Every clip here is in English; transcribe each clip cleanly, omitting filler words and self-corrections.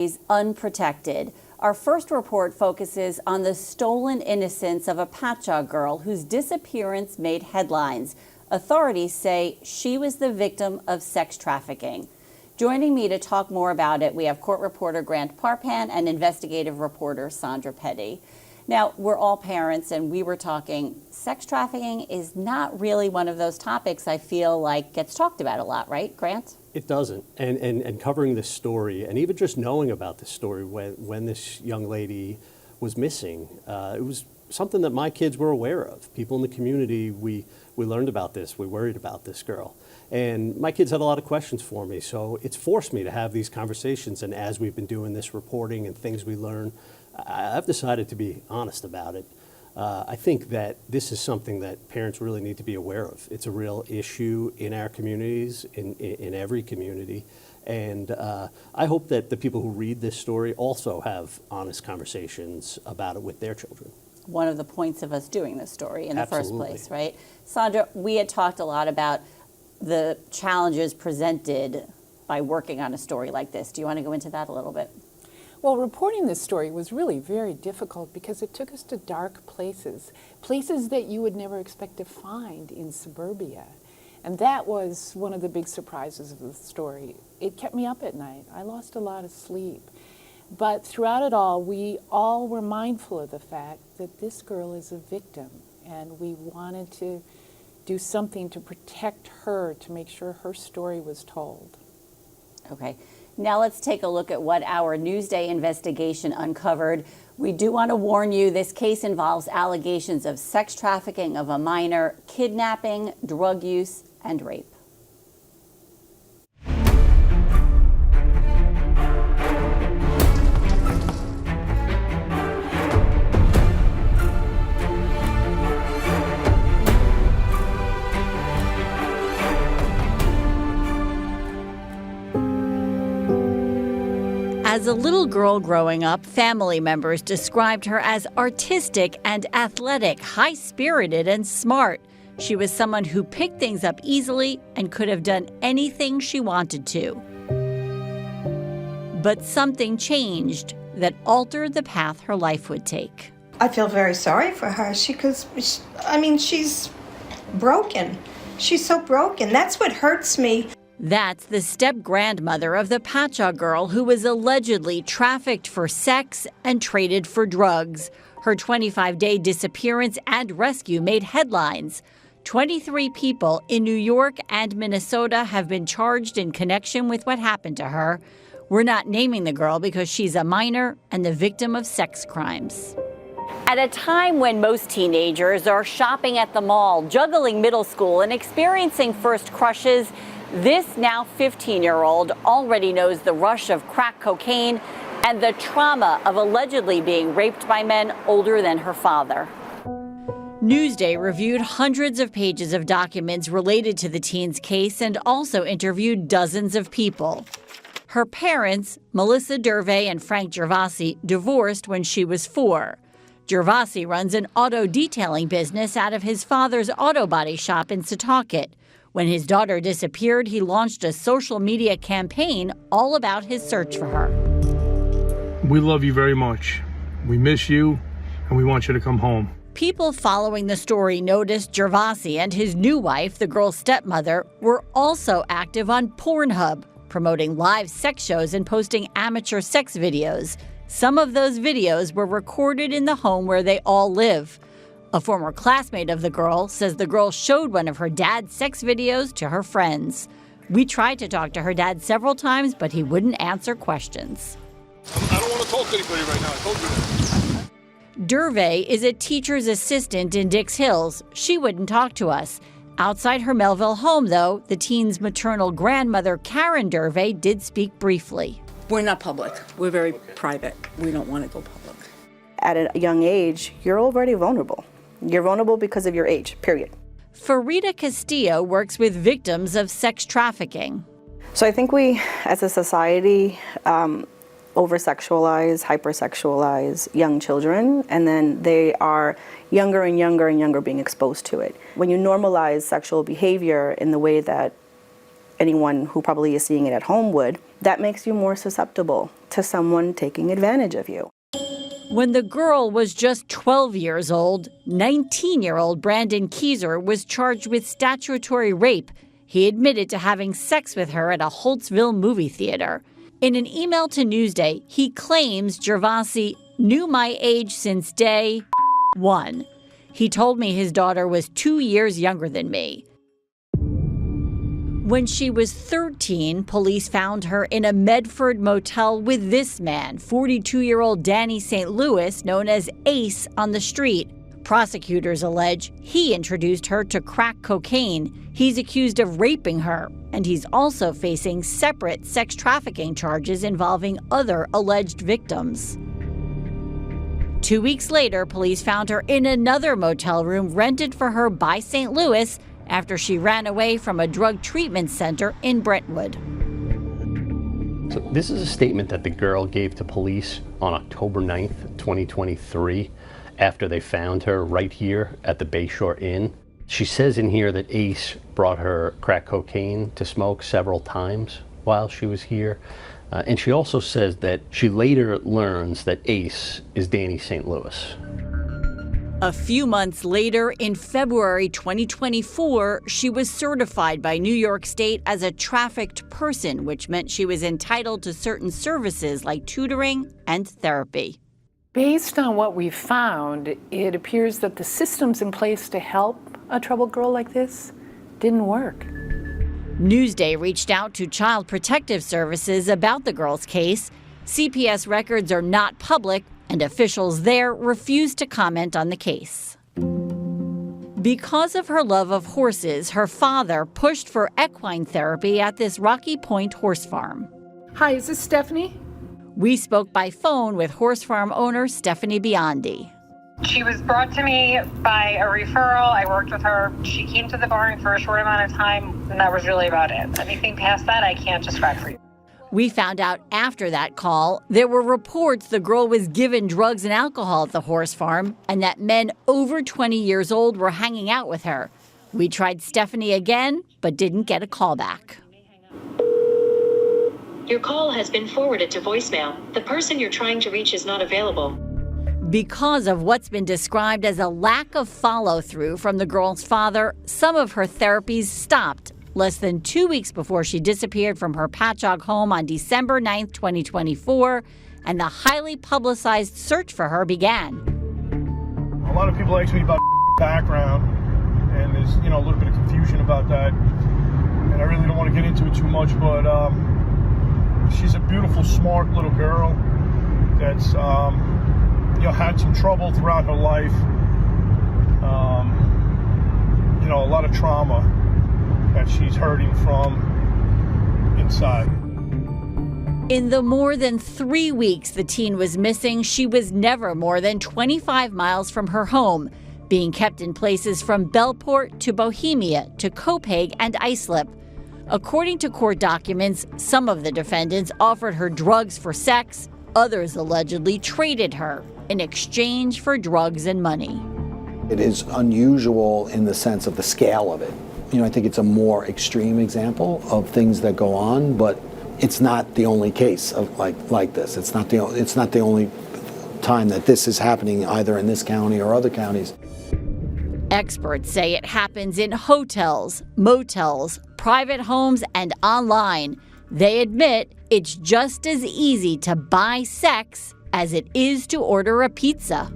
is unprotected. Our first report focuses on the stolen innocence of a Patchogue girl whose disappearance made headlines. Authorities say she was the victim of sex trafficking. Joining me to talk more about it, we have court reporter Grant Parpan and investigative reporter Sandra Petty. Now, we're all parents, and we were talking, sex trafficking is not really one of those topics I feel like gets talked about a lot, right, Grant? It doesn't. And covering this story, and even just knowing about this story when this young lady was missing, it was something that my kids were aware of. People in the community, we learned about this, we worried about this girl. And my kids had a lot of questions for me, so it's forced me to have these conversations. And as we've been doing this reporting and things we learn, I've decided to be honest about it. I think that this is something that parents really need to be aware of. It's a real issue in our communities, in every community. And I hope that the people who read this story also have honest conversations about it with their children. One of the points of us doing this story in Absolutely. the first place, right? Sandra, we had talked a lot about the challenges presented by working on a story like this. Do you want to go into that a little bit? Well, reporting this story was really very difficult because it took us to dark places, places that you would never expect to find in suburbia. And that was one of the big surprises of the story. It kept me up at night. I lost a lot of sleep. But throughout it all, we all were mindful of the fact that this girl is a victim, and we wanted to do something to protect her, to make sure her story was told. Okay. Now let's take a look at what our Newsday investigation uncovered. We do want to warn you, this case involves allegations of sex trafficking of a minor, kidnapping, drug use, and rape. As a little girl growing up, family members described her as artistic and athletic, high-spirited and smart. She was someone who picked things up easily and could have done anything she wanted to. But something changed that altered the path her life would take. I feel very sorry for her she's broken. She's so broken. That's what hurts me. That's the step-grandmother of the Patchogue girl who was allegedly trafficked for sex and traded for drugs. Her 25-day disappearance and rescue made headlines. 23 people in New York and Minnesota have been charged in connection with what happened to her. We're not naming the girl because she's a minor and the victim of sex crimes. At a time when most teenagers are shopping at the mall, juggling middle school, and experiencing first crushes, this now 15-year-old already knows the rush of crack cocaine and the trauma of allegedly being raped by men older than her father. Newsday reviewed hundreds of pages of documents related to the teen's case and also interviewed dozens of people. Her parents, Melissa Dervey and Frank Gervasi, divorced when she was 4. Gervasi runs an auto detailing business out of his father's auto body shop in Setauket. When his daughter disappeared, he launched a social media campaign all about his search for her. We love you very much. We miss you, and we want you to come home. People following the story noticed Gervasi and his new wife, the girl's stepmother, were also active on Pornhub, promoting live sex shows and posting amateur sex videos. Some of those videos were recorded in the home where they all live. A former classmate of the girl says the girl showed one of her dad's sex videos to her friends. We tried to talk to her dad several times, but he wouldn't answer questions. I don't want to talk to anybody right now. I told you that. Dervey is a teacher's assistant in Dix Hills. She wouldn't talk to us. Outside her Melville home, though, the teen's maternal grandmother, Karen Dervey, did speak briefly. We're not public. We're very private. We don't want to go public. At a young age, you're already vulnerable. You're vulnerable because of your age, period. Farida Castillo works with victims of sex trafficking. So I think we, as a society, over-sexualize, hypersexualize young children, and then they are younger and younger and younger being exposed to it. When you normalize sexual behavior in the way that anyone who probably is seeing it at home would, that makes you more susceptible to someone taking advantage of you. When the girl was just 12 years old, 19-year-old Brandon Keyser was charged with statutory rape. He admitted to having sex with her at a Holtzville movie theater. In an email to Newsday, he claims Gervasi knew my age since day one. He told me his daughter was 2 years younger than me. When she was 13, police found her in a Medford motel with this man, 42-year-old Danny St. Louis, known as Ace, on the street. Prosecutors allege he introduced her to crack cocaine. He's accused of raping her, and he's also facing separate sex trafficking charges involving other alleged victims. 2 weeks later, police found her in another motel room rented for her by St. Louis after she ran away from a drug treatment center in Brentwood. So this is a statement that the girl gave to police on October 9th, 2023, after they found her right here at the Bayshore Inn. She says in here that Ace brought her crack cocaine to smoke several times while she was here. And she also says that she later learns that Ace is Danny St. Louis. A few months later, in February 2024, she was certified by New York State as a trafficked person, which meant she was entitled to certain services like tutoring and therapy. Based on what we've found, it appears that the systems in place to help a troubled girl like this didn't work. Newsday reached out to Child Protective Services about the girl's case. CPS records are not public, and officials there refused to comment on the case. Because of her love of horses, her father pushed for equine therapy at this Rocky Point horse farm. Hi, is this Stephanie? We spoke by phone with horse farm owner Stephanie Biondi. She was brought to me by a referral. I worked with her. She came to the barn for a short amount of time, and that was really about it. Anything past that, I can't describe for you. We found out after that call there were reports the girl was given drugs and alcohol at the horse farm and that men over 20 years old were hanging out with her. We tried Stephanie again, but didn't get a call back. Your call has been forwarded to voicemail. The person you're trying to reach is not available. Because of what's been described as a lack of follow-through from the girl's father, some of her therapies stopped less than 2 weeks before she disappeared from her Patchogue home on December 9th, 2024, and the highly publicized search for her began. A lot of people ask me about background, and there's a little bit of confusion about that, and I really don't want to get into it too much, but she's a beautiful, smart little girl that's had some trouble throughout her life, a lot of trauma that she's hurting from inside. In the more than 3 weeks the teen was missing, she was never more than 25 miles from her home, being kept in places from Bellport to Bohemia to Copaig and Islip. According to court documents, some of the defendants offered her drugs for sex. Others allegedly traded her in exchange for drugs and money. It is unusual in the sense of the scale of it. I think it's a more extreme example of things that go on, but it's not the only case of like this. It's not the only time that this is happening either in this county or other counties. Experts say it happens in hotels, motels, private homes, and online. They admit it's just as easy to buy sex as it is to order a pizza.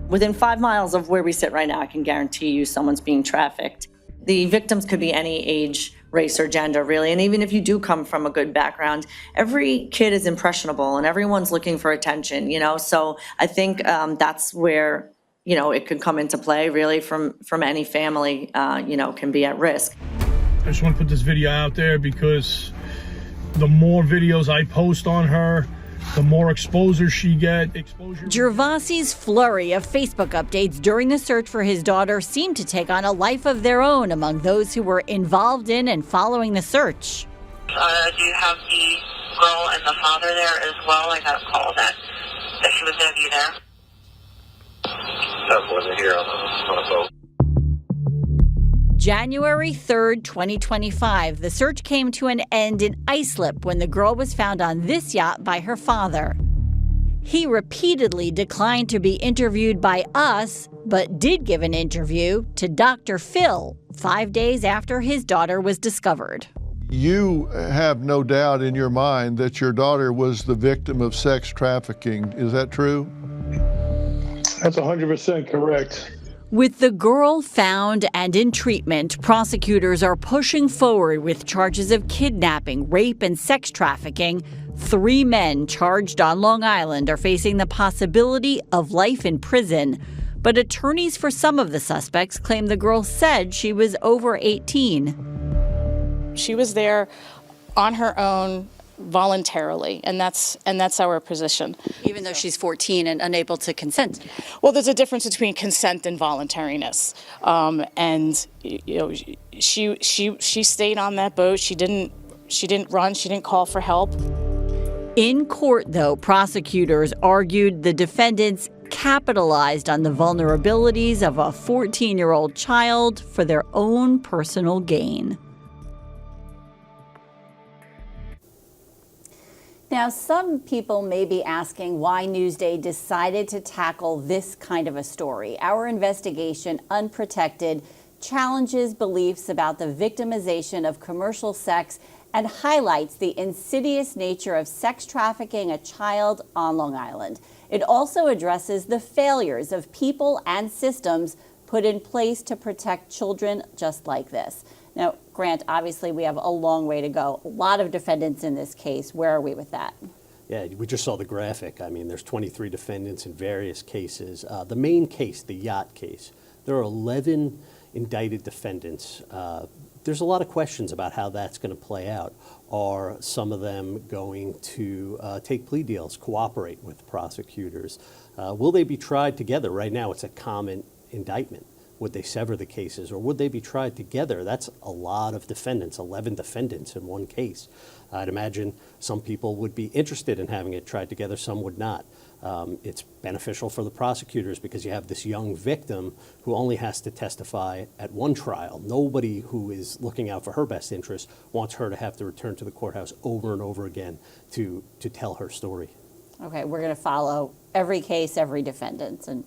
Within 5 miles of where we sit right now, I can guarantee you someone's being trafficked. The victims could be any age, race, or gender, really. And even if you do come from a good background, every kid is impressionable and everyone's looking for attention, So I think that's where, it could come into play, really, from any family, can be at risk. I just want to put this video out there because the more videos I post on her, the more exposure she gets. Gervasi's flurry of Facebook updates during the search for his daughter seemed to take on a life of their own among those who were involved in and following the search. Do you have the girl and the father there as well? I got a call that she was going to be there. That wasn't here on the phone. January 3rd, 2025, the search came to an end in Islip when the girl was found on this yacht by her father. He repeatedly declined to be interviewed by us, but did give an interview to Dr. Phil 5 days after his daughter was discovered. You have no doubt in your mind that your daughter was the victim of sex trafficking. Is that true? That's 100% correct. With the girl found and in treatment, prosecutors are pushing forward with charges of kidnapping, rape, and sex trafficking. 3 men charged on Long Island are facing the possibility of life in prison. But attorneys for some of the suspects claim the girl said she was over 18. She was there on her own voluntarily, and that's our position. Even though she's 14 and unable to consent. Well, there's a difference between consent and voluntariness. And you know, she stayed on that boat. She didn't run. She didn't call for help. In court, though, prosecutors argued the defendants capitalized on the vulnerabilities of a 14-year-old child for their own personal gain. Now, some people may be asking why Newsday decided to tackle this kind of a story. Our investigation, Unprotected, challenges beliefs about the victimization of commercial sex and highlights the insidious nature of sex trafficking a child on Long Island. It also addresses the failures of people and systems put in place to protect children just like this. Now, Grant, obviously we have a long way to go. A lot of defendants in this case. Where are we with that? Yeah, we just saw the graphic. I mean, there's 23 defendants in various cases. The main case, the yacht case, there are 11 indicted defendants. There's a lot of questions about how that's going to play out. Are some of them going to take plea deals, cooperate with prosecutors? Will they be tried together? Right now, it's a common indictment. Would they sever the cases, or would they be tried together? That's a lot of defendants, 11 defendants in one case. I'd imagine some people would be interested in having it tried together, some would not. It's beneficial for the prosecutors because you have this young victim who only has to testify at one trial. Nobody who is looking out for her best interest wants her to have to return to the courthouse over and over again to tell her story. Okay, we're going to follow every case, every defendant, and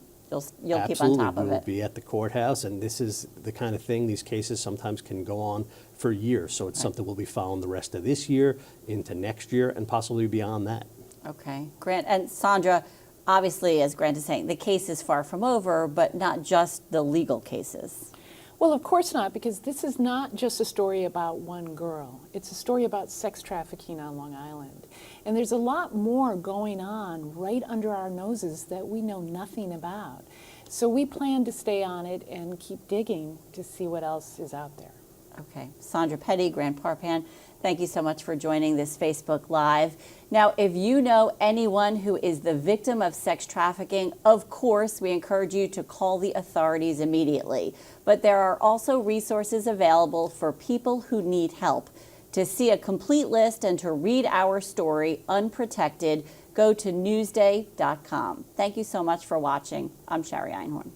you'll keep on top of it. We'll be at the courthouse, and this is the kind of thing, these cases sometimes can go on for years, so it's something we'll be following the rest of this year, into next year, and possibly beyond that. Okay, Grant. And Sandra, obviously, as Grant is saying, the case is far from over, but not just the legal cases. Well, of course not, because this is not just a story about one girl. It's a story about sex trafficking on Long Island. And there's a lot more going on right under our noses that we know nothing about. So we plan to stay on it and keep digging to see what else is out there. Okay. Sandra Petty, Grant Parpan, thank you so much for joining this Facebook Live. Now, if you know anyone who is the victim of sex trafficking, of course, we encourage you to call the authorities immediately. But there are also resources available for people who need help. To see a complete list and to read our story, Unprotected, go to newsday.com. Thank you so much for watching. I'm Shari Einhorn.